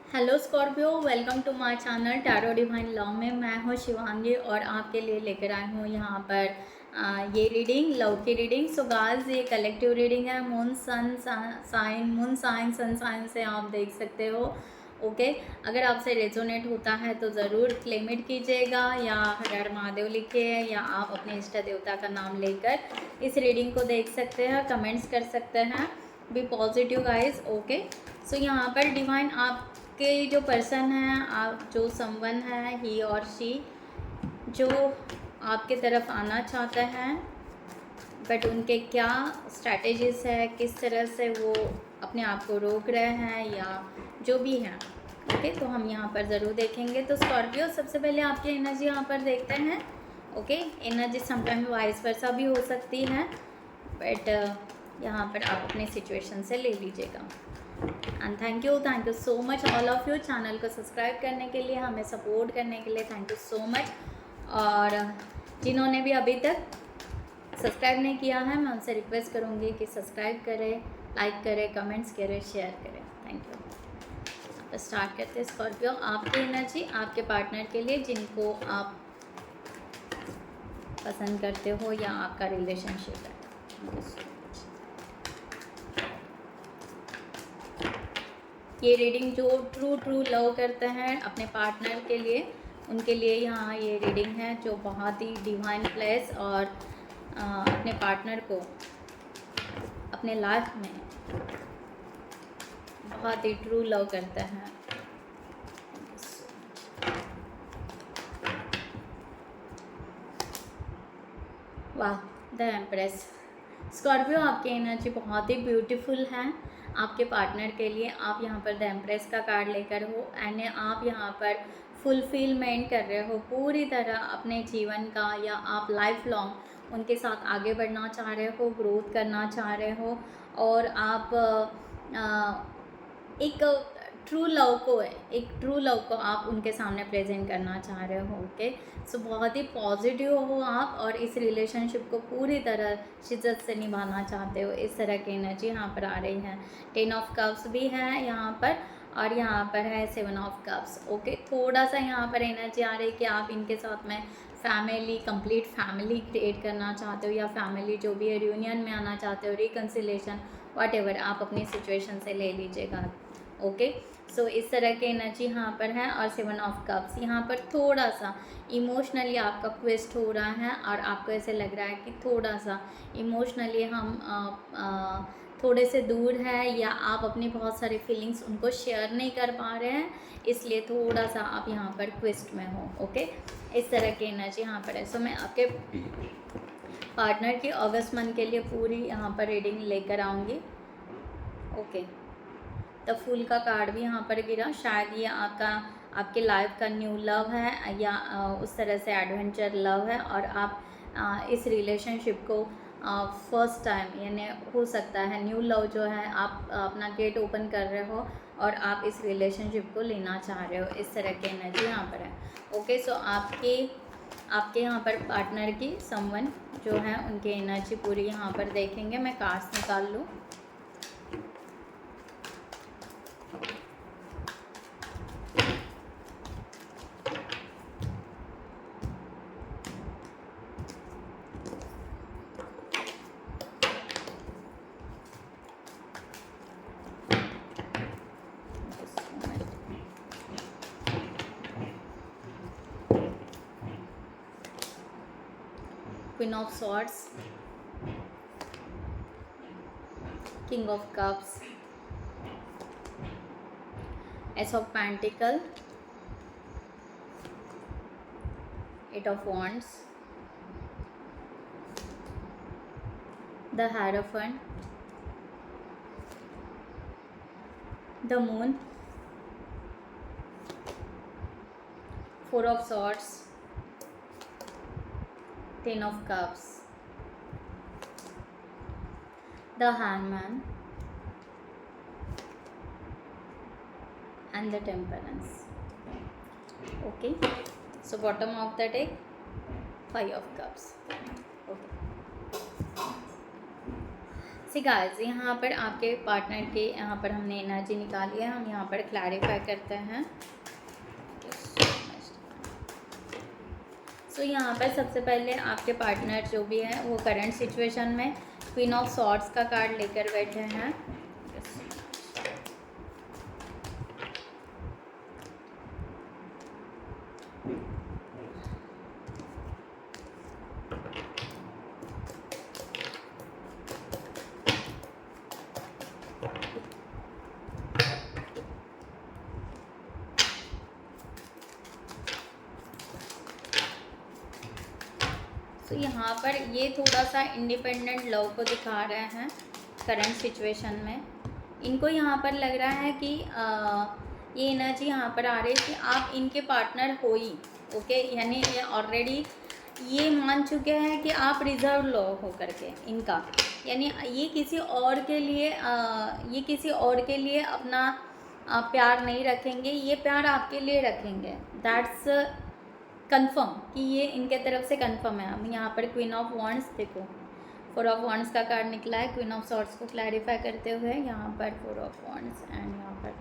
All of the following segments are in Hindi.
Hello Scorpio, welcome to my channel tarot divine love में मैं हूँ शिवांगी और आपके लिए लेकर आई हूँ यहाँ पर ये रीडिंग, लव की रीडिंग। सो गाइस, ये कलेक्टिव रीडिंग है। Moon sun sign, moon sign sun sign से आप देख सकते हो। ओके, अगर आपसे रेजोनेट होता है तो ज़रूर क्लेम इट कीजिएगा, या हर हर महादेव लिखिए, या आप अपने इष्ट देवता का नाम लेकर इस रीडिंग को देख सकते हैं, कमेंट्स कर सकते हैं। Be positive guys. Okay, so यहाँ पर डिवाइन आपके जो पर्सन है, आप जो समवन है, ही और शी, जो आपके तरफ आना चाहते हैं, बट उनके क्या स्ट्रैटेजीज है, किस तरह से वो अपने आप को रोक रहे हैं, या जो भी है। ओके, तो हम यहाँ पर ज़रूर देखेंगे। तो स्कॉर्पियो, सबसे पहले आपकी एनर्जी यहाँ पर देखते हैं। Okay, energy sometime vice versa भी हो सकती है, बट यहाँ पर आप अपने सिचुएशन से ले लीजिएगा। And thank you so much all of you, channel को सब्सक्राइब करने के लिए, हमें सपोर्ट करने के लिए थैंक यू सो मच। और जिन्होंने भी अभी तक सब्सक्राइब नहीं किया है, मैं उनसे रिक्वेस्ट करूँगी कि सब्सक्राइब करें, लाइक करें, कमेंट्स करें, शेयर करें। Thank you. अब स्टार्ट करते हैं स्कॉर्पियो, आपकी एनर्जी आपके पार्टनर के लिए, जिनको आप पसंद करते हो या आपका रिलेशनशिप है। ये रीडिंग जो ट्रू लव करते हैं अपने पार्टनर के लिए, उनके लिए यहाँ ये रीडिंग है, जो बहुत ही डिवाइन प्लेस और अपने पार्टनर को अपने लाइफ में बहुत ही ट्रू लव करते हैं। वाह, द एम्प्रेस। स्कॉर्पियो, आपकी एनर्जी बहुत ही ब्यूटीफुल है आपके पार्टनर के लिए। आप यहाँ पर द एम्प्रेस का कार्ड लेकर हो, एंड आप यहाँ पर फुलफिलमेंट कर रहे हो पूरी तरह अपने जीवन का, या आप लाइफ लॉन्ग उनके साथ आगे बढ़ना चाह रहे हो, ग्रोथ करना चाह रहे हो, और आप एक ट्रू लव को आप उनके सामने प्रेजेंट करना चाह रहे हो। ओके, सो बहुत ही पॉजिटिव हो आप, और इस रिलेशनशिप को पूरी तरह शिद्दत से निभाना चाहते हो। इस तरह की एनर्जी यहाँ पर आ रही है। 10 ऑफ कप्स भी है यहाँ पर, और यहाँ पर है 7 ऑफ कप्स। ओके, थोड़ा सा यहाँ पर एनर्जी आ रही है कि आप इनके साथ में फैमिली, कंप्लीट फैमिली क्रिएट करना चाहते हो, या फैमिली जो भी है रियूनियन में आना चाहते हो, रिकन्सिलेशन, व्हाटएवर आप अपनी सिचुएशन से ले लीजिएगा। ओके, सो इस तरह की एनर्जी यहाँ पर है। और 7 ऑफ कप्स यहाँ पर थोड़ा सा इमोशनली आपका क्वेस्ट हो रहा है, और आपको ऐसे लग रहा है कि थोड़ा सा इमोशनली हम थोड़े से दूर है, या आप अपनी बहुत सारी फीलिंग्स उनको शेयर नहीं कर पा रहे हैं, इसलिए थोड़ा सा आप यहाँ पर क्वेस्ट में हो। ओके, इस तरह की एनर्जी यहाँ पर है। सो मैं आपके पार्टनर की अगस्त मंथ के लिए पूरी यहाँ पर रीडिंग लेकर आऊँगी। ओके, द फूल का कार्ड भी यहाँ पर गिरा। शायद ये आपके लाइफ का न्यू लव है, या उस तरह से एडवेंचर लव है, और आप इस रिलेशनशिप को फर्स्ट टाइम, यानी हो सकता है न्यू लव जो है, आप अपना गेट ओपन कर रहे हो और आप इस रिलेशनशिप को लेना चाह रहे हो। इस तरह की एनर्जी यहाँ पर है। ओके, सो आपके यहाँ पर पार्टनर की समवन जो है, उनकी एनर्जी पूरी यहाँ पर देखेंगे। मैं कार्ड्स निकाल लूँ। Queen of Swords, King of Cups, Ace of Pentacles, 8 of Wands, the Hierophant, the Moon, 4 of Swords, 10 of Cups, the Hangman, and the Temperance. Okay, so bottom of the deck, 5 of Cups. Okay, see guys, यहाँ पर आपके पार्टनर के यहाँ पर हमने एनर्जी निकाली है, हम यहाँ पर क्लैरिफाई करते हैं। सो यहाँ पर सबसे पहले आपके पार्टनर जो भी है वो करंट सिचुएशन में क्वीन ऑफ सॉर्ड्स का कार्ड लेकर बैठे हैं। तो यहाँ पर ये थोड़ा सा इंडिपेंडेंट लव को दिखा रहे हैं करंट सिचुएशन में। इनको यहाँ पर लग रहा है कि ये एनर्जी यहाँ पर आ रही है कि आप इनके पार्टनर हो ही, ओके, यानी ये ऑलरेडी ये मान चुके हैं कि आप रिजर्व लो हो करके इनका, यानी ये किसी और के लिए अपना प्यार नहीं रखेंगे, ये प्यार आपके लिए रखेंगे। दैट्स कंफर्म कि ये इनके तरफ से कंफर्म है। हम यहाँ पर क्वीन ऑफ वॉन्ड्स, देखो 4 ऑफ वॉन्ड्स का कार्ड निकला है क्वीन ऑफ सॉर्ड्स को क्लैरिफाई करते हुए, यहाँ पर 4 ऑफ वॉन्ड्स एंड यहाँ पर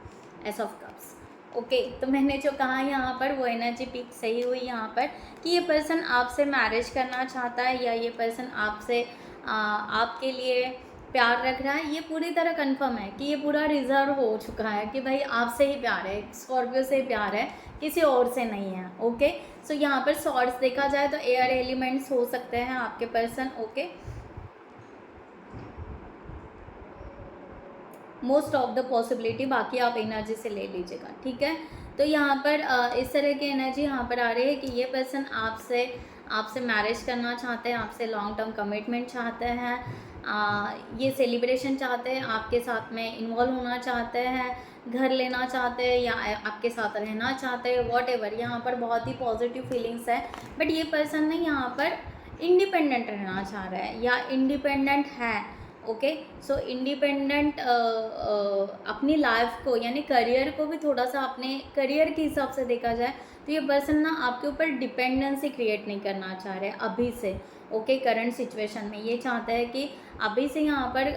एस ऑफ कप्स। ओके, तो मैंने जो कहा यहाँ पर वो एनर्जी पिक सही हुई यहाँ पर कि ये पर्सन आपसे मैरिज करना चाहता है या ये पर्सन आपसे आपके लिए प्यार रख रहा है। ये पूरी तरह कंफर्म है कि ये पूरा रिजर्व हो चुका है कि भाई आपसे ही प्यार है, स्कॉर्पियो से ही प्यार है, किसी और से नहीं है। ओके, सो यहाँ पर सॉर्ड्स देखा जाए तो एयर एलिमेंट्स हो सकते हैं आपके person. Okay, most of the possibility, बाकी आप एनर्जी से ले लीजिएगा, ठीक है। तो यहाँ पर इस तरह की एनर्जी यहाँ पर आ रही है कि ये पर्सन आपसे मैरिज करना चाहते हैं, आपसे लॉन्ग टर्म कमिटमेंट चाहते हैं, ये सेलिब्रेशन चाहते हैं, आपके साथ में इन्वॉल्व होना चाहते हैं, घर लेना चाहते हैं या आपके साथ रहना चाहते हैं, वॉट एवर। यहाँ पर बहुत ही पॉजिटिव फीलिंग्स है, बट ये पर्सन ने यहाँ पर इंडिपेंडेंट रहना चाह रहा है या इंडिपेंडेंट है। ओके, सो इंडिपेंडेंट अपनी लाइफ को यानी करियर को भी थोड़ा सा अपने करियर के हिसाब से देखा जाए तो ये पर्सन ना आपके ऊपर डिपेंडेंसी क्रिएट नहीं करना चाह रहे अभी से। ओके, करंट सिचुएशन में ये चाहता है कि अभी से यहाँ पर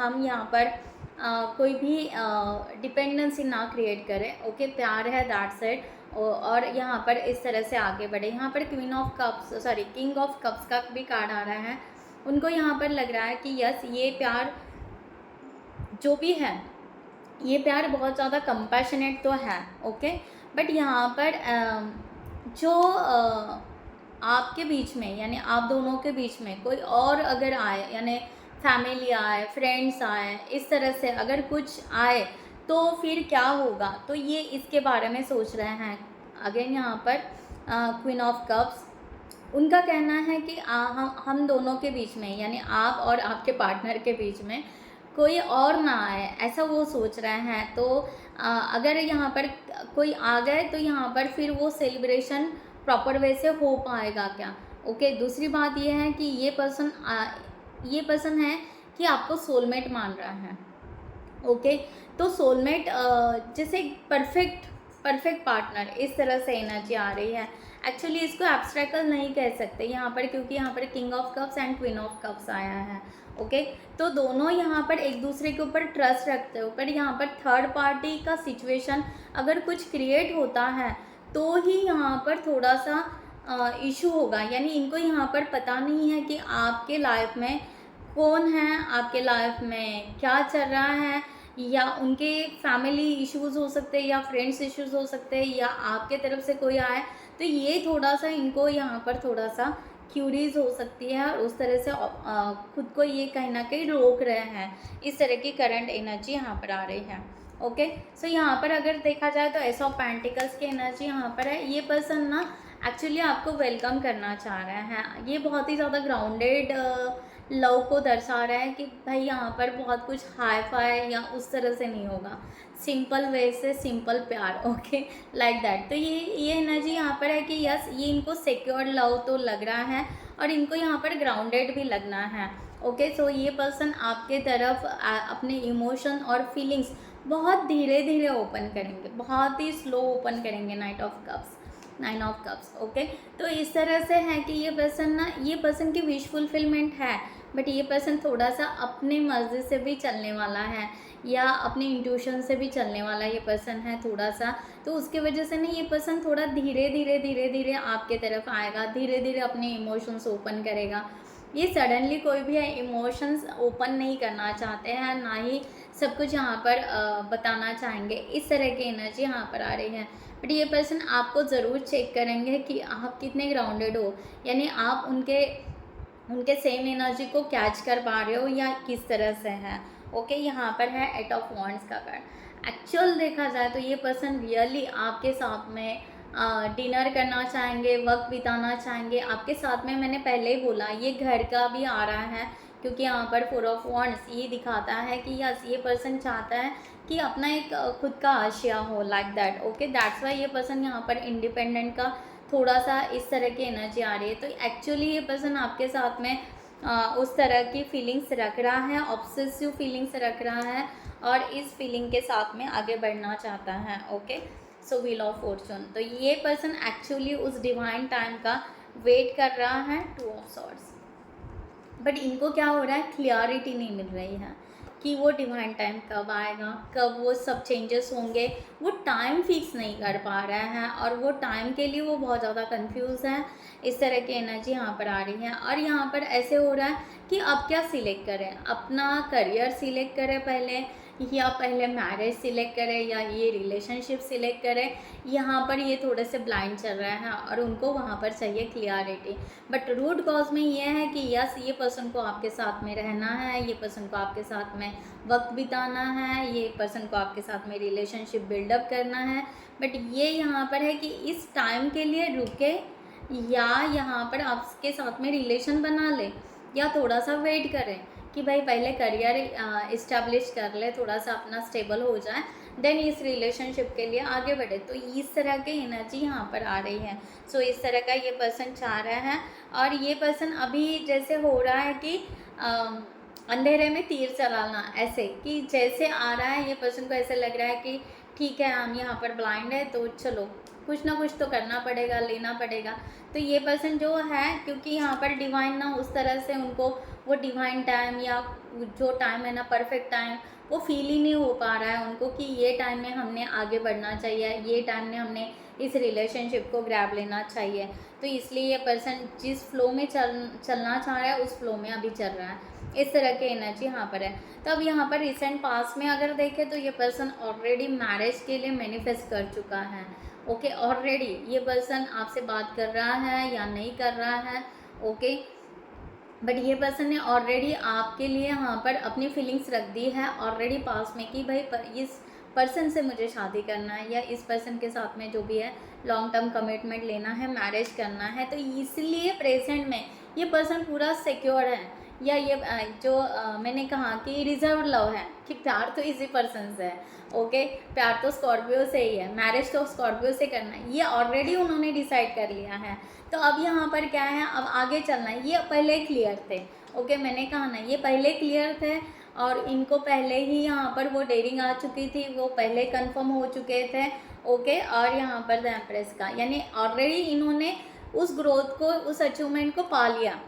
हम यहाँ पर कोई भी डिपेंडेंसी ना क्रिएट करें। ओके, प्यार है दैट्स इट। और यहाँ पर इस तरह से आगे बढ़े। यहाँ पर queen of cups king of cups का भी कार्ड आ रहा है। उनको यहाँ पर लग रहा है कि यस, ये प्यार जो भी है ये प्यार बहुत ज़्यादा कंपैशनेट तो है। ओके, बट यहाँ पर जो आपके बीच में यानी आप दोनों के बीच में कोई और अगर आए, यानी फैमिली आए, फ्रेंड्स आए, इस तरह से अगर कुछ आए तो फिर क्या होगा, तो ये इसके बारे में सोच रहे हैं। अगेन यहाँ पर क्वीन ऑफ कप्स, उनका कहना है कि हम दोनों के बीच में यानी आप और आपके पार्टनर के बीच में कोई और ना आए, ऐसा वो सोच रहे हैं। तो अगर यहाँ पर कोई आ गए तो यहाँ पर फिर वो सेलिब्रेशन प्रॉपर वे से हो पाएगा क्या। ओके, दूसरी बात ये है कि ये पर्सन है कि आपको सोलमेट मान रहा है। ओके, तो सोलमेट जैसे परफेक्ट पार्टनर, इस तरह से एनर्जी आ रही है। एक्चुअली इसको एब्स्ट्रैक्ट नहीं कह सकते यहाँ पर, क्योंकि यहाँ पर king of cups and queen of cups आया है। ओके, तो दोनों यहाँ पर एक दूसरे के ऊपर ट्रस्ट रखते हो, पर यहाँ पर थर्ड पार्टी का सिचुएशन अगर कुछ क्रिएट होता है तो ही यहाँ पर थोड़ा सा इशू होगा। यानी इनको यहाँ पर पता नहीं है कि आपके लाइफ में कौन है, आपके लाइफ में क्या चल रहा है, या उनके फैमिली इश्यूज़ हो सकते हैं या फ्रेंड्स इश्यूज़ हो सकते हैं या आपके तरफ से कोई आए, तो ये थोड़ा सा इनको यहाँ पर थोड़ा सा क्यूरीज हो सकती है और उस तरह से खुद को ये कहीं ना कहीं रोक रहे हैं। इस तरह की करंट एनर्जी यहाँ पर आ रही है। ओके, सो यहाँ पर अगर देखा जाए तो एस ऑफ पेंटिकल्स की एनर्जी यहाँ पर है। ये पर्सन ना एक्चुअली आपको वेलकम करना चाह रहे हैं। ये बहुत ही ज़्यादा ग्राउंडेड लव को दर्शा रहा है कि भाई यहाँ पर बहुत कुछ हाई फाई या उस तरह से नहीं होगा, सिंपल वे से सिंपल प्यार। Okay, like that. तो ये एनर्जी यहाँ पर है कि यस, ये इनको सिक्योर लव तो लग रहा है और इनको यहाँ पर ग्राउंडेड भी लगना है। ओके, सो ये पर्सन आपके तरफ अपने इमोशन और फीलिंग्स बहुत धीरे धीरे ओपन करेंगे, बहुत ही स्लो ओपन करेंगे। 9 ऑफ कप्स। ओके, तो इस तरह से है कि ये पर्सन की विश फुलफिलमेंट है, बट ये पर्सन थोड़ा सा अपने मर्ज़ी से भी चलने वाला है या अपने इंट्यूशन से भी चलने वाला ये पर्सन है थोड़ा सा। तो उसकी वजह से ना ये पर्सन थोड़ा धीरे धीरे धीरे धीरे आपके तरफ आएगा, धीरे धीरे अपने इमोशंस ओपन करेगा। ये सडनली कोई भी इमोशंस ओपन नहीं करना चाहते हैं, ना ही सब कुछ यहाँ पर बताना चाहेंगे। इस तरह की एनर्जी यहाँ पर आ रही है। बट ये पर्सन आपको ज़रूर चेक करेंगे कि आप कितने ग्राउंडेड हो, यानी आप उनके उनके सेम एनर्जी को कैच कर पा रहे हो या किस तरह से है। ओके, यहाँ पर है 8 ऑफ वॉन्ड्स का कार्ड। एक्चुअल देखा जाए तो ये पर्सन रियली आपके साथ में डिनर करना चाहेंगे, वक्त बिताना चाहेंगे आपके साथ में। मैंने पहले ही बोला ये घर का भी आ रहा है, क्योंकि यहाँ पर 4 ऑफ वॉन्ड्स ये दिखाता है कि यस ये पर्सन चाहता है कि अपना एक खुद का आशिया हो, like that. Okay, that's why ये पर्सन यहाँ पर इंडिपेंडेंट का थोड़ा सा इस तरह की एनर्जी आ रही है। तो एक्चुअली ये पर्सन आपके साथ में उस तरह की फीलिंग्स रख रहा है, ऑब्सेसिव फीलिंग्स रख रहा है, और इस फीलिंग के साथ में आगे बढ़ना चाहता है। Okay, so wheel of Fortune. तो ये पर्सन एक्चुअली उस डिवाइन टाइम का वेट कर रहा है, 2 ऑफ सॉर्ड्स। बट इनको क्या हो रहा है, क्लियरिटी नहीं मिल रही है कि वो डिवाइन टाइम कब आएगा, कब वो सब चेंजेस होंगे। वो टाइम फिक्स नहीं कर पा रहे हैं और वो टाइम के लिए वो बहुत ज़्यादा कंफ्यूज है। इस तरह की एनर्जी यहाँ पर आ रही है। और यहाँ पर ऐसे हो रहा है कि अब क्या सिलेक्ट करें, अपना करियर सिलेक्ट करें पहले, या पहले मैरिज सिलेक्ट करें, या ये रिलेशनशिप सिलेक्ट करें। यहाँ पर ये थोड़े से ब्लाइंड चल रहे हैं और उनको वहाँ पर चाहिए क्लियरिटी। बट रूट कॉज में ये है कि यस ये पर्सन को आपके साथ में रहना है, ये पर्सन को आपके साथ में वक्त बिताना है, ये पर्सन को आपके साथ में रिलेशनशिप बिल्डअप करना है। बट ये यहाँ पर है कि इस टाइम के लिए रुके, या यहाँ पर आपके साथ में रिलेशन बना ले, या थोड़ा सा वेट करें कि भाई पहले करियर इस्टेब्लिश कर ले, थोड़ा सा अपना स्टेबल हो जाए, देन इस रिलेशनशिप के लिए आगे बढ़े। तो इस तरह की एनर्जी यहाँ पर आ रही है। सो इस तरह का ये पर्सन चाह रहा है। और ये पर्सन अभी जैसे हो रहा है कि अंधेरे में तीर चलाना, ऐसे कि जैसे आ रहा है ये पर्सन को ऐसे लग रहा है कि ठीक है हम यहाँ पर ब्लाइंड है, तो चलो कुछ ना कुछ तो करना पड़ेगा, लेना पड़ेगा। तो ये पर्सन जो है, क्योंकि यहाँ पर डिवाइन ना उस तरह से उनको वो डिवाइन टाइम या जो टाइम है ना परफेक्ट टाइम, वो फील ही नहीं हो पा रहा है उनको कि ये टाइम में हमने आगे बढ़ना चाहिए, ये टाइम में हमने इस रिलेशनशिप को ग्रैब लेना चाहिए। तो इसलिए ये पर्सन जिस फ्लो में चलना चाह रहा है उस फ्लो में अभी चल रहा है। इस तरह की एनर्जी यहाँ पर है। तो अब यहाँ पर रिसेंट पास्ट में अगर देखें तो ये पर्सन ऑलरेडी मैरिज के लिए मैनिफेस्ट कर चुका है। ओके, ऑलरेडी ये पर्सन आपसे बात कर रहा है या नहीं कर रहा है। ओके, बट ये पर्सन ने ऑलरेडी आपके लिए यहाँ पर अपनी फीलिंग्स रख दी है ऑलरेडी पास में कि भाई इस पर्सन से मुझे शादी करना है, या इस पर्सन के साथ में जो भी है लॉन्ग टर्म कमिटमेंट लेना है, मैरिज करना है। तो इसलिए प्रेजेंट में ये पर्सन पूरा सिक्योर है, या ये मैंने कहा कि रिजर्व लव है, कि प्यार तो इसी पर्सन से है। ओके, प्यार तो स्कॉर्पियो से ही है, मैरिज तो स्कॉर्पियो से करना है, ये ऑलरेडी उन्होंने डिसाइड कर लिया है। तो अब यहाँ पर क्या है, अब आगे चलना है। ये पहले क्लियर थे। ओके, मैंने कहा ना ये पहले क्लियर थे, और इनको पहले ही यहाँ पर वो डेयरिंग आ चुकी थी, वो पहले कंफर्म हो चुके थे। ओके, और यहाँ पर द एम्प्रेस का, यानी ऑलरेडी इन्होंने उस ग्रोथ को, उस अचीवमेंट को पा लिया।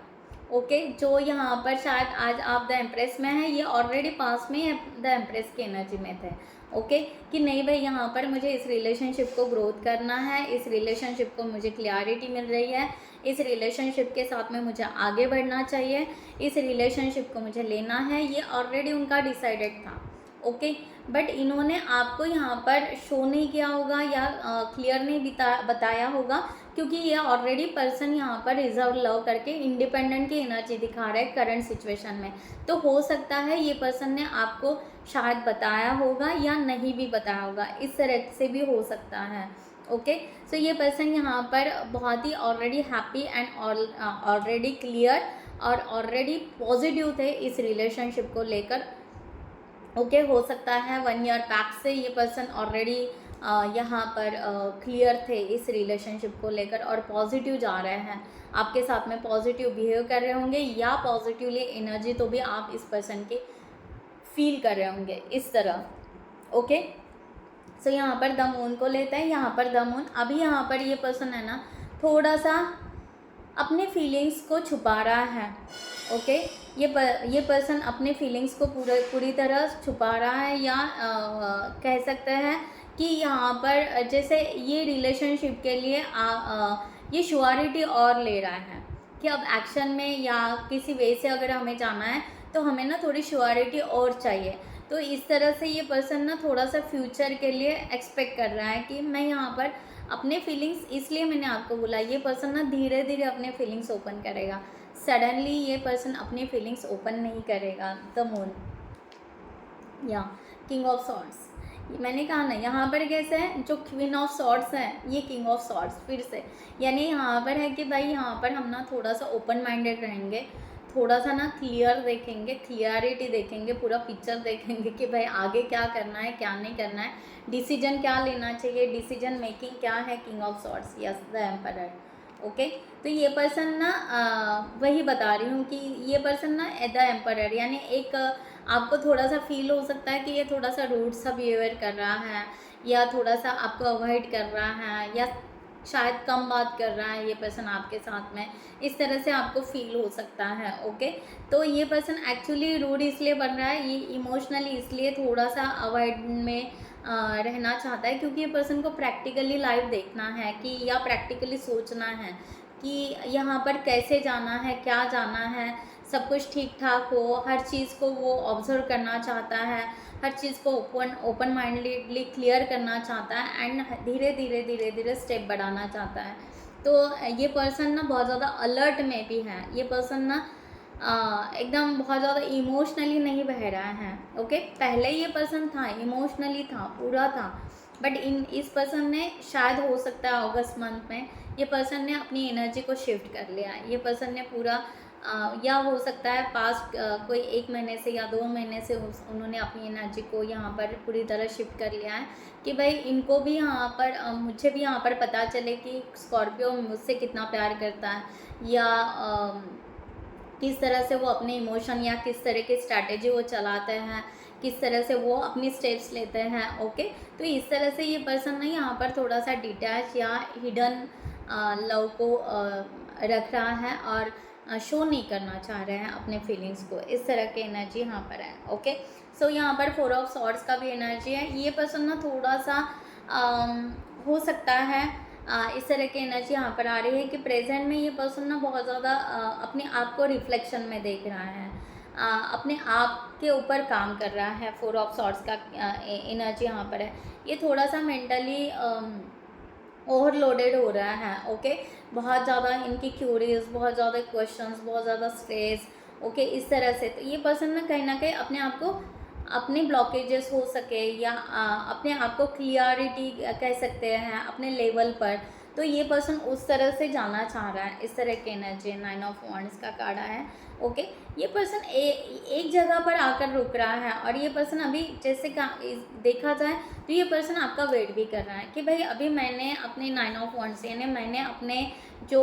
ओके, जो यहाँ पर शायद आज आप द एम्प्रेस में हैं, ये ऑलरेडी पास में द एम्प्रेस की एनर्जी में थे। ओके, कि नहीं भाई यहाँ पर मुझे इस रिलेशनशिप को ग्रोथ करना है, इस रिलेशनशिप को मुझे क्लियरिटी मिल रही है, इस रिलेशनशिप के साथ में मुझे आगे बढ़ना चाहिए, इस रिलेशनशिप को मुझे लेना है, ये ऑलरेडी उनका डिसाइडेड था। ओके, बट इन्होंने आपको यहाँ पर शो नहीं किया होगा या क्लियर नहीं बताया होगा, क्योंकि ये ऑलरेडी पर्सन यहाँ पर रिजर्व लव करके इंडिपेंडेंट की एनर्जी दिखा रहा है करंट सिचुएशन में। तो हो सकता है ये पर्सन ने आपको शायद बताया होगा या नहीं भी बताया होगा, इस तरह से भी हो सकता है। ओके, सो ये पर्सन यहाँ पर बहुत ही already happy and already clear और ऑलरेडी पॉजिटिव थे इस रिलेशनशिप को लेकर। ओके, हो सकता है 1 ईयर बैक से ये पर्सन ऑलरेडी यहाँ पर क्लियर थे इस रिलेशनशिप को लेकर और पॉजिटिव जा रहे हैं, आपके साथ में पॉजिटिव बिहेव कर रहे होंगे, या पॉजिटिवली एनर्जी तो भी आप इस पर्सन की फील कर रहे होंगे इस तरह। ओके, सो यहाँ पर द मून को लेते हैं। यहाँ पर द मून, अभी यहाँ पर ये पर्सन है ना थोड़ा सा अपने फीलिंग्स को छुपा रहा है। ओके, ये पर्सन अपने फीलिंग्स को पूरी तरह छुपा रहा है, या कह सकते हैं कि यहाँ पर जैसे ये रिलेशनशिप के लिए ये श्योरिटी और ले रहा है कि अब एक्शन में या किसी वे से अगर हमें जाना है तो हमें ना थोड़ी श्योरिटी और चाहिए। तो इस तरह से ये पर्सन ना थोड़ा सा फ्यूचर के लिए एक्सपेक्ट कर रहा है कि मैं यहाँ पर अपने फीलिंग्स, इसलिए मैंने आपको बोला ये पर्सन ना धीरे धीरे अपने फीलिंग्स ओपन करेगा। सडनली ये पर्सन अपनी फीलिंग्स ओपन नहीं करेगा। द मून या किंग ऑफ सॉर्ड्स, मैंने कहा ना यहाँ पर कैसे है, जो क्वीन ऑफ सॉर्ड्स है ये किंग ऑफ सॉर्ड्स फिर से, यानी यहाँ पर है कि भाई यहाँ पर हम ना थोड़ा सा ओपन माइंडेड रहेंगे, थोड़ा सा ना क्लियर देखेंगे, क्लियरिटी देखेंगे, पूरा पिक्चर देखेंगे कि भाई आगे क्या करना है क्या नहीं करना है, डिसीजन क्या लेना चाहिए, डिसीजन मेकिंग क्या है। King of swords, yes the emperor. Okay, तो ये पर्सन ना वही बता रही हूँ कि ये पर्सन ना द एम्परर, यानी एक आपको थोड़ा सा फील हो सकता है कि ये थोड़ा सा रूड सा बिहेवियर कर रहा है, या थोड़ा सा आपको अवॉइड कर रहा है, या शायद कम बात कर रहा है ये पर्सन आपके साथ में, इस तरह से आपको फील हो सकता है। ओके, तो ये पर्सन एक्चुअली रूड इसलिए बन रहा है, ये इमोशनली इसलिए थोड़ा सा अवॉइड में रहना चाहता है, क्योंकि ये पर्सन को प्रैक्टिकली लाइफ देखना है कि, या प्रैक्टिकली सोचना है कि यहाँ पर कैसे जाना है, क्या जाना है, सब कुछ ठीक ठाक हो, हर चीज़ को वो ऑब्जर्व करना चाहता है, हर चीज़ को ओपन माइंडली क्लियर करना चाहता है, एंड धीरे धीरे स्टेप बढ़ाना चाहता है। तो ये पर्सन ना बहुत ज़्यादा अलर्ट में भी है, ये पर्सन ना एकदम बहुत ज़्यादा इमोशनली नहीं बह रहा है। ओके, पहले ये पर्सन था इमोशनली था, पूरा था, बट इस पर्सन ने शायद हो सकता है अगस्त मंथ में ये पर्सन ने अपनी एनर्जी को शिफ्ट कर लिया। ये पर्सन ने पूरा या हो सकता है पास्ट कोई 1 महीने से या 2 महीने से उन्होंने अपनी एनर्जी को यहाँ पर पूरी तरह शिफ्ट कर लिया है कि भाई इनको भी यहाँ पर मुझे भी यहाँ पर पता चले कि स्कॉर्पियो मुझसे कितना प्यार करता है, या किस तरह से वो अपने इमोशन या किस तरह की स्ट्रैटेजी वो चलाते हैं, किस तरह से वो अपनी स्टेप्स लेते हैं। ओके, तो इस तरह से ये पर्सन ना यहाँ पर थोड़ा सा डिटैच या हिडन लव को रख रहा है और शो नहीं करना चाह रहे हैं अपने फीलिंग्स को, इस तरह की एनर्जी यहाँ पर है। ओके, सो यहाँ पर 4 ऑफ सॉर्ड्स का भी एनर्जी है। ये पर्सन ना थोड़ा सा हो सकता है इस तरह की एनर्जी यहाँ पर आ रही है कि प्रेजेंट में ये पर्सन ना बहुत ज़्यादा अपने आप को रिफ्लेक्शन में देख रहा है, अपने आप के ऊपर काम कर रहा है। 4 ऑफ सॉर्ड्स का एनर्जी यहाँ पर है। ये थोड़ा सा मेंटली ओवरलोडेड हो रहा है। ओके, बहुत ज़्यादा इनकी क्यूरीज, बहुत ज़्यादा क्वेश्चंस, बहुत ज़्यादा स्ट्रेस। ओके, इस तरह से तो ये पर्सन ना कहीं अपने आप को, अपने ब्लॉकेजेस हो सके या अपने आप को क्लियरिटी कह सकते हैं अपने लेवल पर, तो ये पर्सन उस तरह से जाना चाह रहा है। इस तरह की एनर्जी 9 ऑफ वांड्स का कार्ड है। ओके, ये पर्सन एक जगह पर आकर रुक रहा है, और ये पर्सन अभी जैसे देखा जाए तो ये पर्सन आपका वेट भी कर रहा है कि भाई अभी मैंने अपने 9 ऑफ वांड्स यानी मैंने अपने जो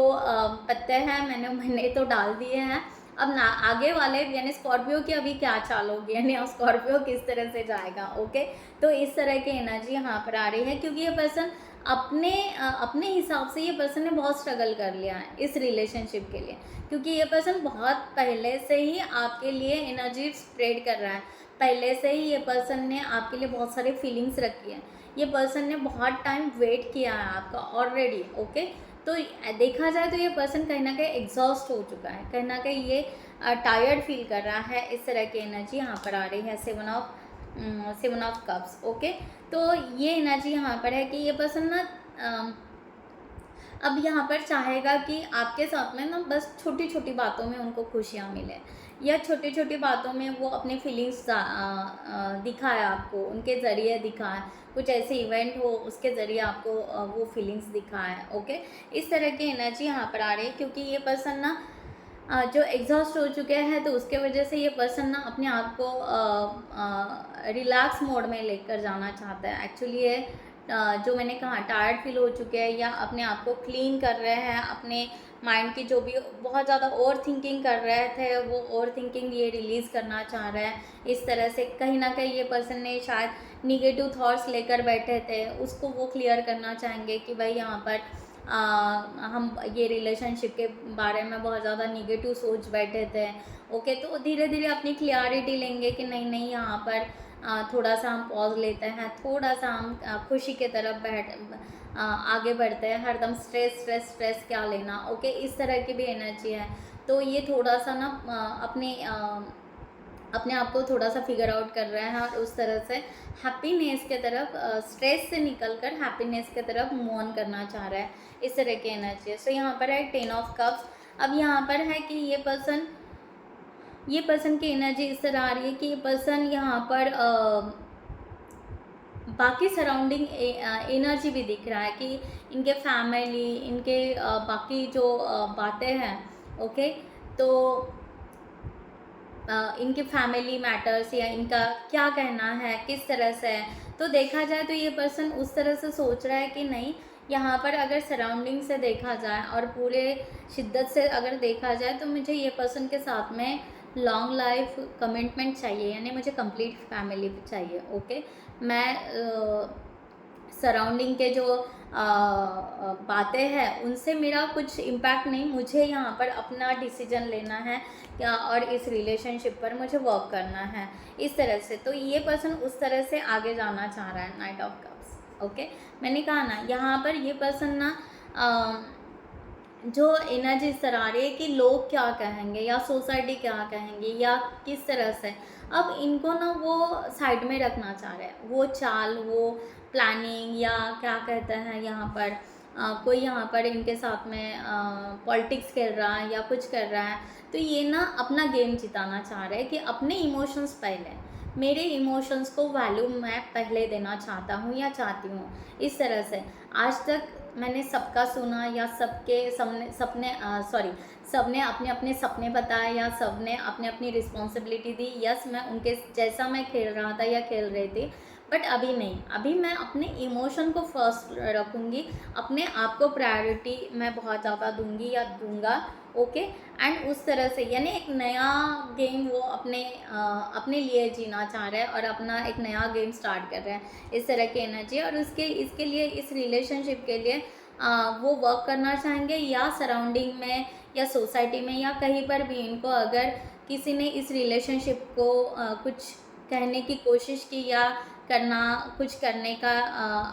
पत्ते हैं मैंने तो डाल दिए हैं, अब ना आगे वाले यानी स्कॉर्पियो की अभी क्या चाल होगी, यानी अब स्कॉर्पियो किस तरह से जाएगा। ओके, तो इस तरह की एनर्जी यहाँ पर आ रही है, क्योंकि ये पर्सन अपने हिसाब से ये पर्सन ने बहुत स्ट्रगल कर लिया है इस रिलेशनशिप के लिए, क्योंकि ये पर्सन बहुत पहले से ही आपके लिए एनर्जी स्प्रेड कर रहा है। पहले से ही ये पर्सन ने आपके लिए बहुत सारी फीलिंग्स रखी है। ये पर्सन ने बहुत टाइम वेट किया है आपका ऑलरेडी। ओके, तो देखा जाए तो ये पर्सन कहीं ना कहीं एग्जॉस्ट हो चुका है, कहीं ना कहीं ये टायर्ड फील कर रहा है। इस तरह की एनर्जी यहाँ पर आ रही है। 7 ऑफ कप्स। ओके, तो ये एनर्जी यहाँ पर है कि ये पर्सन ना अब यहाँ पर चाहेगा कि आपके साथ में ना बस छोटी छोटी बातों में उनको खुशियाँ मिले, या छोटी छोटी बातों में वो अपनी फीलिंग्स दिखाए आपको, उनके ज़रिए दिखाए, कुछ ऐसे इवेंट हो उसके ज़रिए आपको वो फीलिंग्स दिखाए। ओके, इस तरह की एनर्जी यहाँ पर आ रही है, क्योंकि ये पर्सन ना जो एग्जॉस्ट हो चुके हैं, तो उसके वजह से ये पर्सन ना अपने आप को रिलैक्स मोड में लेकर जाना चाहता है। एक्चुअली ये जो मैंने कहा टायर्ड फील हो चुके हैं, या अपने आप को क्लीन कर रहे हैं, अपने माइंड की जो भी बहुत ज़्यादा ओवर थिंकिंग कर रहे थे वो ओवर थिंकिंग ये रिलीज़ करना चाह रहे हैं। इस तरह से कहीं ना कहीं ये पर्सन ने शायद निगेटिव थॉट्स लेकर बैठे थे, उसको वो क्लियर करना चाहेंगे कि भाई यहाँ पर हम ये रिलेशनशिप के बारे में बहुत ज़्यादा निगेटिव सोच बैठे थे। ओके, तो धीरे धीरे अपनी क्लियरिटी लेंगे कि नहीं नहीं, यहाँ पर थोड़ा सा हम पॉज लेते हैं, थोड़ा सा हम खुशी के तरफ आगे बढ़ते हैं। हरदम स्ट्रेस स्ट्रेस स्ट्रेस क्या लेना। ओके, इस तरह की भी एनर्जी है। तो ये थोड़ा सा ना अपने आप को थोड़ा सा फिगर आउट कर रहा है और उस तरह से हैप्पीनेस के तरफ, स्ट्रेस से निकलकर हैप्पीनेस के तरफ मूव ऑन करना चाह रहा है। इस तरह की एनर्जी है। सो यहाँ पर है 10 ऑफ कप्स। अब यहाँ पर है कि ये पर्सन की एनर्जी इस तरह आ रही है कि ये पर्सन यहाँ पर बाकी सराउंडिंग एनर्जी भी दिख रहा है कि इनके फैमिली, इनके बाकी जो बातें हैं। ओके, तो इनके फैमिली मैटर्स या इनका क्या कहना है, किस तरह से है। तो देखा जाए तो ये पर्सन उस तरह से सोच रहा है कि नहीं, यहाँ पर अगर सराउंडिंग से देखा जाए और पूरे शिद्दत से अगर देखा जाए तो मुझे ये पर्सन के साथ में लॉन्ग लाइफ कमिटमेंट चाहिए, यानी मुझे कंप्लीट फैमिली चाहिए। ओके, मैं सराउंडिंग के जो बातें हैं उनसे मेरा कुछ इम्पैक्ट नहीं, मुझे यहाँ पर अपना डिसीजन लेना है क्या, और इस रिलेशनशिप पर मुझे वर्क करना है इस तरह से। तो ये पर्सन उस तरह से आगे जाना चाह रहा है। Night of cups. ओके, मैंने कहा ना यहाँ पर ये पर्सन ना जो एनर्जी इस तरह आ रही है कि लोग क्या कहेंगे या सोसाइटी क्या कहेंगे या किस तरह से, अब इनको ना वो साइड में रखना चाह रहे हैं। वो चाल, वो प्लानिंग या क्या कहते हैं यहाँ पर कोई यहाँ पर इनके साथ में पॉलिटिक्स खेल रहा है या कुछ कर रहा है। तो ये ना अपना गेम जिताना चाह रहे हैं कि अपने इमोशंस पहले, मेरे इमोशंस को वैल्यू मैं पहले देना चाहता हूँ या चाहती हूँ। इस तरह से आज तक मैंने सबका सुना या सबने अपने अपने सपने बताए या सबने अपने अपनी रिस्पॉन्सिबिलिटी दी। यस, मैं उनके जैसा मैं खेल रहा था या खेल रही थी, बट अभी नहीं। अभी मैं अपने इमोशन को फर्स्ट रखूँगी, अपने आप को प्रायोरिटी मैं बहुत ज़्यादा दूंगी या दूंगा। ओके, एंड उस तरह से यानी एक नया गेम वो अपने लिए जीना चाह रहे हैं और अपना एक नया गेम स्टार्ट कर रहे हैं। इस तरह की एनर्जी। और इसके लिए इस रिलेशनशिप के लिए वो वर्क करना चाहेंगे या सराउंडिंग में या सोसाइटी में या कहीं पर भी इनको अगर किसी ने इस रिलेशनशिप को कुछ कहने की कोशिश की या कुछ करने का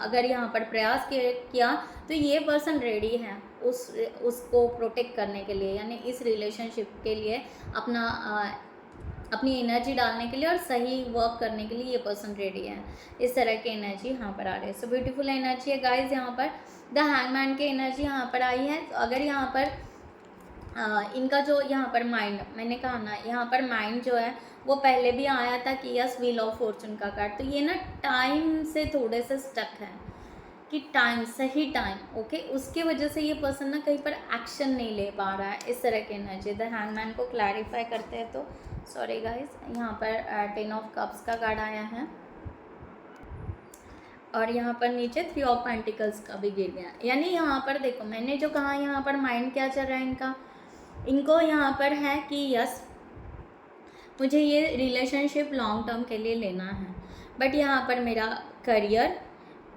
अगर यहाँ पर प्रयास किया तो ये पर्सन रेडी है उसको प्रोटेक्ट करने के लिए, यानी इस रिलेशनशिप के लिए अपनी एनर्जी डालने के लिए और सही वर्क करने के लिए ये पर्सन रेडी है। इस तरह की एनर्जी यहाँ पर आ रही है। सो ब्यूटीफुल एनर्जी है गाइज। यहाँ पर द हैंगमैन की एनर्जी यहाँ पर आई है। तो अगर यहाँ पर इनका जो यहाँ पर माइंड, मैंने कहा ना यहाँ पर माइंड जो है वो पहले भी आया था कि यस व्हील ऑफ फॉर्चून का कार्ड। तो ये ना टाइम से थोड़े से स्टक है कि टाइम, सही टाइम। ओके, उसके वजह से ये पर्सन ना कहीं पर एक्शन नहीं ले पा रहा है। इस तरह की एनर्जी द हैंगमैन को क्लैरिफाई करते हैं। तो सॉरी गाइज, यहाँ पर 10 ऑफ कप्स का कार्ड आया है और यहाँ पर नीचे 3 ऑफ पेंटिकल्स का भी गिर गया। यानी यहाँ पर देखो मैंने जो कहा, यहाँ पर माइंड क्या चल रहा है इनको यहाँ पर है कि यस मुझे ये रिलेशनशिप लॉन्ग टर्म के लिए लेना है, बट यहाँ पर मेरा करियर,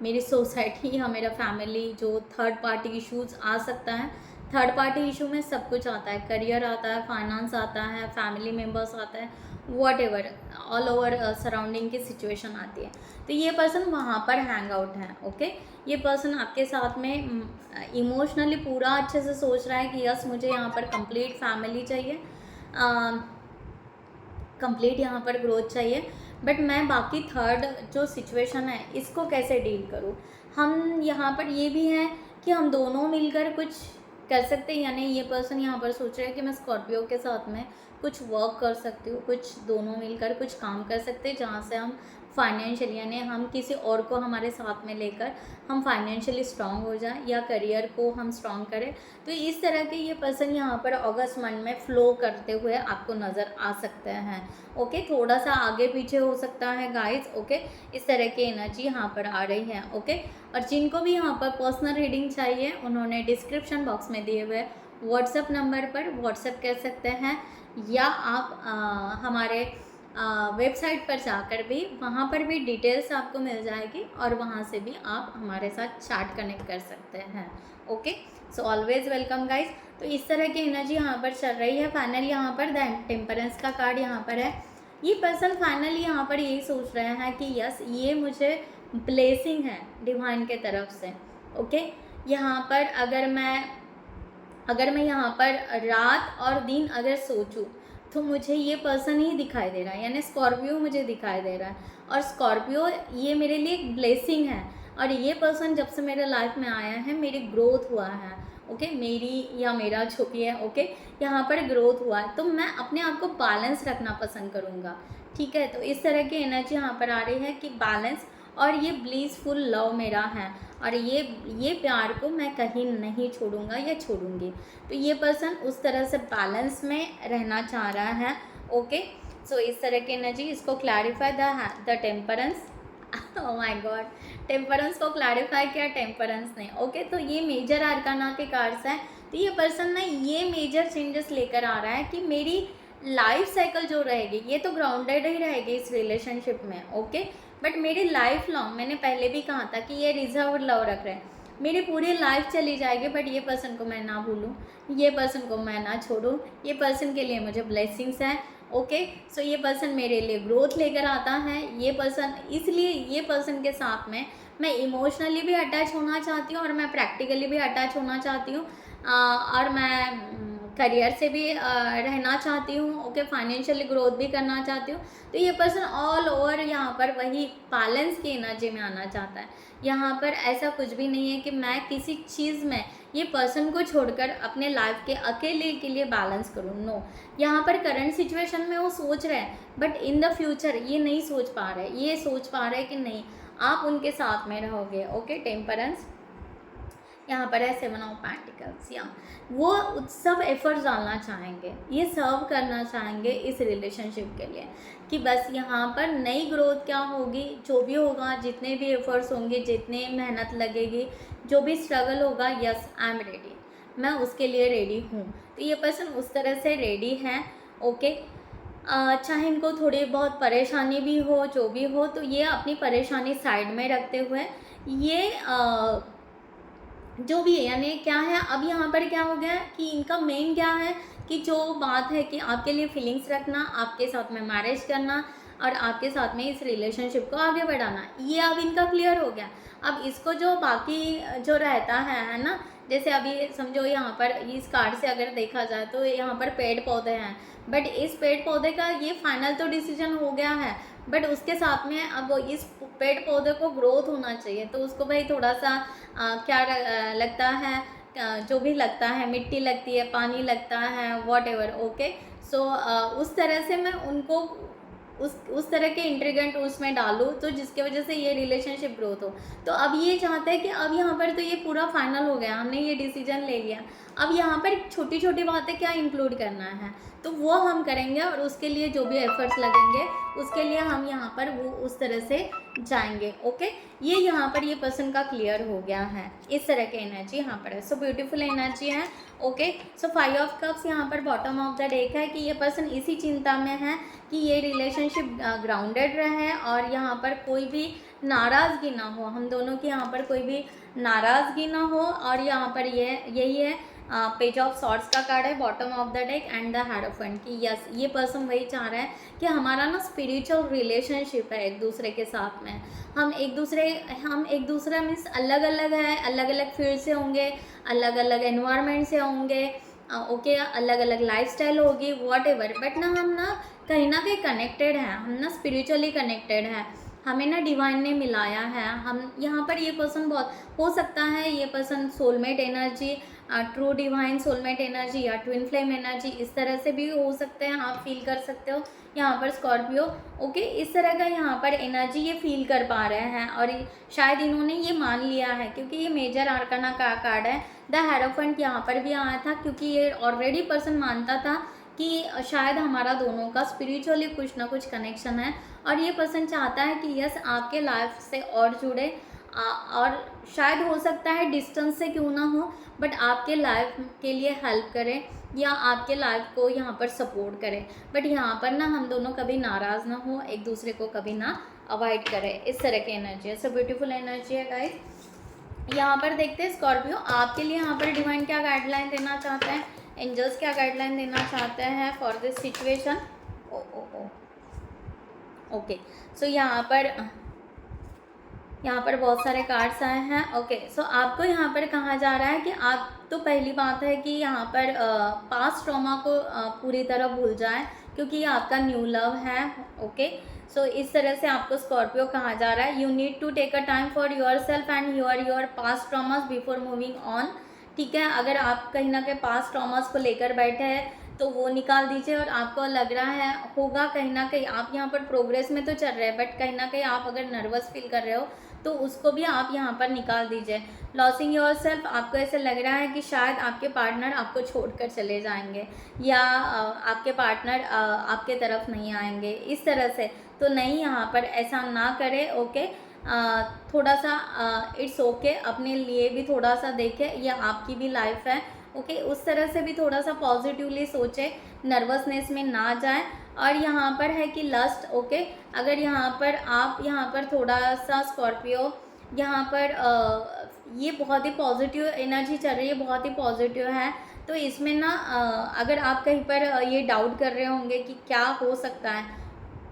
मेरी सोसाइटी या मेरा फैमिली जो थर्ड पार्टी इश्यूज आ सकता है। थर्ड पार्टी इशू में सब कुछ आता है, करियर आता है, फाइनेंस आता है, फैमिली मेम्बर्स आता है, what ever all over surrounding की सिचुएशन आती है। तो ये पर्सन वहाँ पर हैंग आउट है। ओके, ये पर्सन आपके साथ में इमोशनली पूरा अच्छे से सोच रहा है कि यस मुझे यहाँ पर कंप्लीट फैमिली चाहिए, कंप्लीट यहाँ पर ग्रोथ चाहिए, बट मैं बाकी थर्ड जो सिचुएशन है इसको कैसे डील करूँ। हम यहाँ पर ये भी हैं कि हम दोनों मिलकर कुछ कर सकते हैं, यानी ये पर्सन यहाँ पर सोच रहा है कि मैं स्कॉर्पियो के साथ में कुछ वर्क कर सकती हूँ, कुछ दोनों मिलकर कुछ काम कर सकते हैं जहाँ से हम फाइनेंशियली, यानी हम किसी और को हमारे साथ में लेकर हम फाइनेंशियली स्ट्रांग हो जाएं या करियर को हम स्ट्रांग करें। तो इस तरह के ये पर्सन यहाँ पर अगस्त मंथ में फ्लो करते हुए आपको नज़र आ सकते हैं। ओके, थोड़ा सा आगे पीछे हो सकता है गाइज। ओके, इस तरह की एनर्जी यहाँ पर आ रही है। ओके, और जिनको भी यहाँ पर पर्सनल रीडिंग चाहिए उन्होंने डिस्क्रिप्शन बॉक्स में दिए हुए व्हाट्सएप नंबर पर व्हाट्सएप कर सकते हैं या आप हमारे वेबसाइट पर जाकर भी, वहाँ पर भी डिटेल्स आपको मिल जाएगी और वहाँ से भी आप हमारे साथ चैट कनेक्ट कर सकते हैं। Okay, so always welcome guys. तो इस तरह की एनर्जी यहाँ पर चल रही है। फाइनल यहाँ पर द टेम्परेंस का कार्ड यहाँ पर है। ये पर्सन फाइनली यहाँ पर यही सोच रहे हैं कि यस, ये मुझे ब्लेसिंग है डिवाइन के तरफ से। ओके, यहाँ पर अगर मैं यहाँ पर रात और दिन अगर सोचूं तो मुझे ये पर्सन ही दिखाई दे रहा है, यानी स्कॉर्पियो मुझे दिखाई दे रहा है। और स्कॉर्पियो ये मेरे लिए एक ब्लेसिंग है। और ये पर्सन जब से मेरे लाइफ में आया है, मेरी ग्रोथ हुआ है। ओके, मेरी या मेरा जो भी है, ओके, यहाँ पर ग्रोथ हुआ है। तो मैं अपने आप को बैलेंस रखना पसंद करूँगा। ठीक है, तो इस तरह की एनर्जी यहाँ पर आ रही है कि बैलेंस, और ये ब्लीसफुल लव मेरा है, और ये प्यार को मैं कहीं नहीं छोड़ूंगा या छोड़ूंगी। तो ये पर्सन उस तरह से बैलेंस में रहना चाह रहा है। ओके, सो इस तरह की एनर्जी, इसको clarify the temperance. Oh my God, temperance को क्लैरिफाई किया टेम्परेंस ने। ओके, तो ये मेजर आर्काना के कार्ड्स हैं। तो ये पर्सन ना ये मेजर चेंजेस लेकर आ रहा है कि मेरी लाइफ साइकिल जो रहेगी, ये तो ग्राउंडेड ही रहेगी इस रिलेशनशिप में। ओके, बट मेरी लाइफ लॉन्ग, मैंने पहले भी कहा था कि ये रिजर्व लव रख रहे हैं, मेरी पूरी लाइफ चली जाएगी, बट ये पर्सन को मैं ना भूलूं, ये पर्सन को मैं ना छोड़ूं। ये पर्सन के लिए मुझे ब्लेसिंग्स हैं। ओके, सो ये पर्सन मेरे लिए ग्रोथ लेकर आता है। ये पर्सन, इसलिए ये पर्सन के साथ में मैं इमोशनली भी अटैच होना चाहती हूँ और मैं प्रैक्टिकली भी अटैच होना चाहती हूँ, और मैं करियर से भी रहना चाहती हूँ। ओके, फाइनेंशियली ग्रोथ भी करना चाहती हूँ। तो ये पर्सन ऑल ओवर यहाँ पर वही बैलेंस की एनर्जी में आना चाहता है। यहाँ पर ऐसा कुछ भी नहीं है कि मैं किसी चीज़ में ये पर्सन को छोड़कर अपने लाइफ के अकेले के लिए बैलेंस करूँ। नो, यहाँ पर करंट सिचुएशन में वो सोच रहे हैं, बट इन द फ्यूचर ये नहीं सोच पा रहे। ये सोच पा रहे कि नहीं, आप उनके साथ में रहोगे। ओके, टेम्परेंस यहाँ पर है 7 ऑफ पेंटिकल्स। या वो सब एफर्ट्स डालना चाहेंगे, ये सर्व करना चाहेंगे इस रिलेशनशिप के लिए, कि बस यहाँ पर नई ग्रोथ क्या होगी, जो भी होगा, जितने भी एफर्ट्स होंगे, जितने मेहनत लगेगी, जो भी स्ट्रगल होगा, यस आई एम रेडी, मैं उसके लिए रेडी हूँ। तो ये पर्सन उस तरह से रेडी है। ओके, चाहे इनको थोड़ी बहुत परेशानी भी हो, जो भी हो, तो ये अपनी परेशानी साइड में रखते हुए ये जो भी है, यानी क्या है, अब यहाँ पर क्या हो गया कि इनका मेन क्या है कि जो बात है कि आपके लिए फीलिंग्स रखना, आपके साथ में मैरिज करना और आपके साथ में इस रिलेशनशिप को आगे बढ़ाना, ये अब इनका क्लियर हो गया। अब इसको जो बाकी जो रहता है ना, जैसे अभी समझो यहाँ पर इस कार्ड से अगर देखा जाए तो यहाँ पर पेड़ पौधे हैं, बट इस पेड़ पौधे का ये फाइनल तो डिसीजन हो गया है, बट उसके साथ में अब इस पेड़ पौधे को ग्रोथ होना चाहिए। तो उसको भाई थोड़ा सा लगता है, जो भी लगता है, मिट्टी लगती है, पानी लगता है, वॉट एवर। ओके, सो उस तरह से मैं उनको उस तरह के इंट्रीगेंट उसमें डालूँ, तो जिसकी वजह से ये रिलेशनशिप ग्रोथ हो। तो अब ये चाहते हैं कि अब यहाँ पर तो ये पूरा फाइनल हो गया, हमने ये डिसीजन ले लिया, अब यहाँ पर छोटी छोटी बातें क्या इंक्लूड करना है, तो वो हम करेंगे, और उसके लिए जो भी एफर्ट्स लगेंगे उसके लिए हम यहाँ पर वो उस तरह से जाएंगे। ओके, ये यहाँ पर ये पर्सन का क्लियर हो गया है। इस तरह की एनर्जी यहाँ पर है। सो ब्यूटीफुल एनर्जी है। ओके, सो 5 ऑफ कप्स यहाँ पर बॉटम ऑफ द डेक है कि ये पर्सन इसी चिंता में है कि ये रिलेशनशिप ग्राउंडेड रहे और यहाँ पर कोई भी नाराज़गी ना हो, हम दोनों की यहाँ पर कोई भी नाराज़गी ना हो। और यहाँ पर यही है पेज ऑफ सॉर्ड्स का कार्ड है bottom of the deck and the hierophant की यस, ये पर्सन वही चाह रहा है कि हमारा ना स्पिरिचुअल रिलेशनशिप है एक दूसरे के साथ में। हम एक दूसरे मीन्स अलग अलग है, अलग अलग फील्ड से होंगे, अलग अलग एनवायरनमेंट से होंगे, ओके, अलग अलग लाइफस्टाइल होगी, वॉट एवर, बट ना हम ना कहीं कनेक्टेड हैं, हम ना स्पिरिचुअली कनेक्टेड हैं, हमें ना डिवाइन ने मिलाया है। हम यहाँ पर ये पर्सन बहुत हो सकता है, ये person soulmate energy, true divine soulmate energy या ट्विन फ्लेम एनर्जी, इस तरह से भी हो सकते हैं, आप फील कर सकते हो यहाँ पर स्कॉर्पियो। ओके, इस तरह का यहाँ पर एनर्जी ये फील कर पा रहे हैं और शायद इन्होंने ये मान लिया है क्योंकि ये मेजर आर्काना का कार्ड है। द हेरोफेंट यहाँ पर भी आया था क्योंकि ये ऑलरेडी पर्सन मानता था कि शायद हमारा दोनों का स्पिरिचुअली कुछ ना कुछ कनेक्शन है और ये पर्सन चाहता है कि यस आपके लाइफ से और जुड़े, और शायद हो सकता है डिस्टेंस से क्यों ना हो, बट आपके लाइफ के लिए हेल्प करें या आपके लाइफ को यहाँ पर सपोर्ट करें। बट यहाँ पर ना हम दोनों कभी नाराज़ ना हो, एक दूसरे को कभी ना अवॉइड करें, इस तरह की एनर्जी है। सो ब्यूटीफुल एनर्जी है गाइस। यहाँ पर देखते हैं स्कॉर्पियो आपके लिए यहाँ पर डिवाइन क्या गाइडलाइन देना चाहते हैं, एंजल्स क्या गाइडलाइन देना चाहते हैं for this situation. Oh oh oh okay, so यहाँ पर बहुत सारे कार्ड्स आए हैं। ओके, सो आपको यहाँ पर कहा जा रहा है कि आप तो पहली बात है कि यहाँ पर पास्ट ट्रॉमा को पूरी तरह भूल जाएं, क्योंकि ये आपका न्यू लव है। ओके, सो इस तरह से आपको स्कॉर्पियो कहा जा रहा है, you need to take a time for your self and your past traumas before moving on. ठीक है, अगर आप कहीं ना कहीं पास्ट ट्रॉमास को लेकर बैठे हैं तो वो निकाल दीजिए, और आपको लग रहा है होगा कहीं ना कहीं आप यहाँ पर प्रोग्रेस में तो चल रहे हैं, बट कहीं ना कहीं आप अगर नर्वस फील कर रहे हो तो उसको भी आप यहाँ पर निकाल दीजिए। लॉसिंग योर सेल्फ, आपको ऐसे लग रहा है कि शायद आपके पार्टनर आपको छोड़कर चले जाएंगे, या आपके पार्टनर आपके तरफ नहीं आएंगे, इस तरह से तो नहीं, यहाँ पर ऐसा ना करें। ओके, थोड़ा सा इट्स ओके, अपने लिए भी थोड़ा सा देखें, यह आपकी भी लाइफ है। ओके, उस तरह से भी थोड़ा सा पॉजिटिवली सोचें, नर्वसनेस में ना जाएं। और यहाँ पर है कि लस्ट, ओके, अगर यहाँ पर आप यहाँ पर थोड़ा सा स्कॉर्पियो यहाँ पर ये बहुत ही पॉजिटिव एनर्जी चल रही है, बहुत ही पॉजिटिव है, तो इसमें ना अगर आप कहीं पर ये डाउट कर रहे होंगे कि क्या हो सकता है,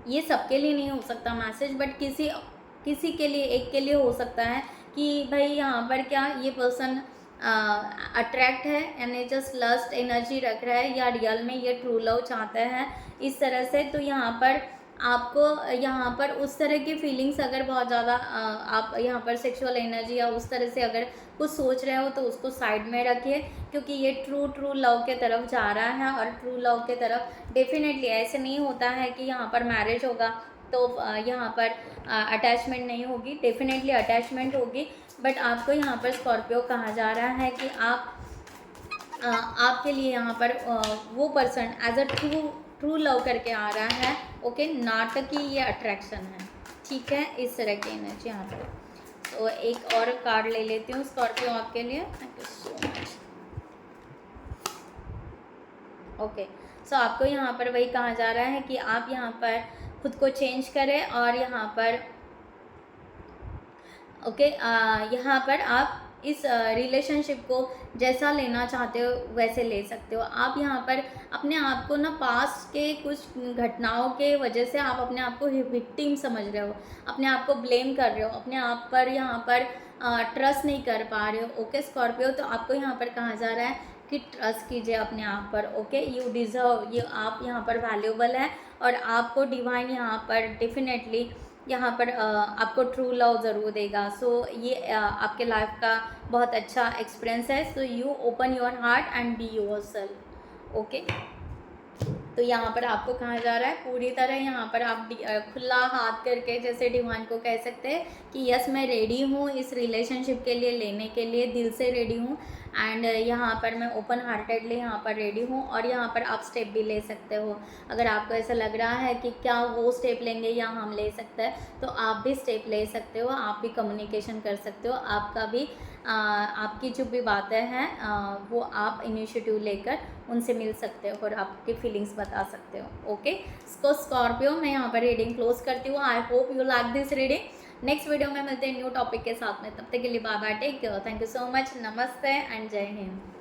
ये सबके लिए नहीं हो सकता मैसेज, बट किसी के लिए, एक के लिए हो सकता है कि भाई यहाँ पर क्या ये पर्सन अट्रैक्ट है यानी जस्ट लस्ट एनर्जी रख रहा है, या रियल में ये ट्रू लव चाहते हैं, इस तरह से। तो यहाँ पर आपको यहाँ पर उस तरह की फीलिंग्स अगर बहुत ज़्यादा आप यहाँ पर सेक्सुअल एनर्जी या उस तरह से अगर कुछ सोच रहे हो तो उसको साइड में रखिए, क्योंकि ये ट्रू लव के तरफ जा रहा है, और ट्रू लव के तरफ डेफिनेटली ऐसे नहीं होता है कि यहाँ पर मैरिज होगा तो यहाँ पर अटैचमेंट नहीं होगी, डेफिनेटली अटैचमेंट होगी, बट आपको यहाँ पर स्कॉर्पियो कहा जा रहा है कि आपके लिए यहाँ पर वो person as a true love करके आ रहा है। ओके, नाटकी ये अट्रैक्शन है, ठीक है, इस तरह की एनर्जी यहाँ पर। तो एक और कार्ड ले लेती हूँ स्कॉर्पियो आपके लिए। Thank you so much. Okay, so आपको यहाँ पर वही कहा जा रहा है कि आप यहाँ पर खुद को चेंज करें, और यहाँ पर ओके, यहाँ पर आप इस रिलेशनशिप को जैसा लेना चाहते हो वैसे ले सकते हो। आप यहाँ पर अपने आप को ना पास्ट के कुछ घटनाओं के वजह से आप अपने आप को विक्टिम समझ रहे हो, अपने आप को ब्लेम कर रहे हो, अपने आप पर यहाँ पर ट्रस्ट नहीं कर पा रहे हो। ओके स्कॉर्पियो, तो आपको यहाँ पर कहा जा रहा है कि ट्रस्ट कीजिए अपने आप पर। ओके, यू डिज़र्व, ये आप यहाँ पर वैल्यूबल है, और आपको डिवाइन यहाँ पर डेफिनेटली यहाँ पर आपको ट्रू लव ज़रूर देगा। सो ये आपके लाइफ का बहुत अच्छा एक्सपीरियंस है। So you open your heart and be your self. Okay, तो यहाँ पर आपको कहा जा रहा है पूरी तरह यहाँ पर आप खुला हाथ करके जैसे डिवाइन को कह सकते हैं कि यस मैं रेडी हूँ इस रिलेशनशिप के लिए, लेने के लिए दिल से रेडी हूँ, एंड यहाँ पर मैं ओपन हार्टेडली यहाँ पर रेडी हूँ। और यहाँ पर आप स्टेप भी ले सकते हो, अगर आपको ऐसा लग रहा है कि क्या वो स्टेप लेंगे या हम ले सकते हैं, तो आप भी स्टेप ले सकते हो, आप भी कम्युनिकेशन कर सकते हो, आपका भी आपकी जो भी बातें हैं वो आप इनिशिएटिव लेकर उनसे मिल सकते हो और आपकी फीलिंग्स बता सकते हो। ओके, सो स्कॉर्पियो मैं यहाँ पर रीडिंग क्लोज करती हूँ। I hope you like this reading. Next video में मिलते हैं न्यू टॉपिक के साथ में, तब तक के लिए bye bye, take care, thank you so much, नमस्ते एंड जय हिंद।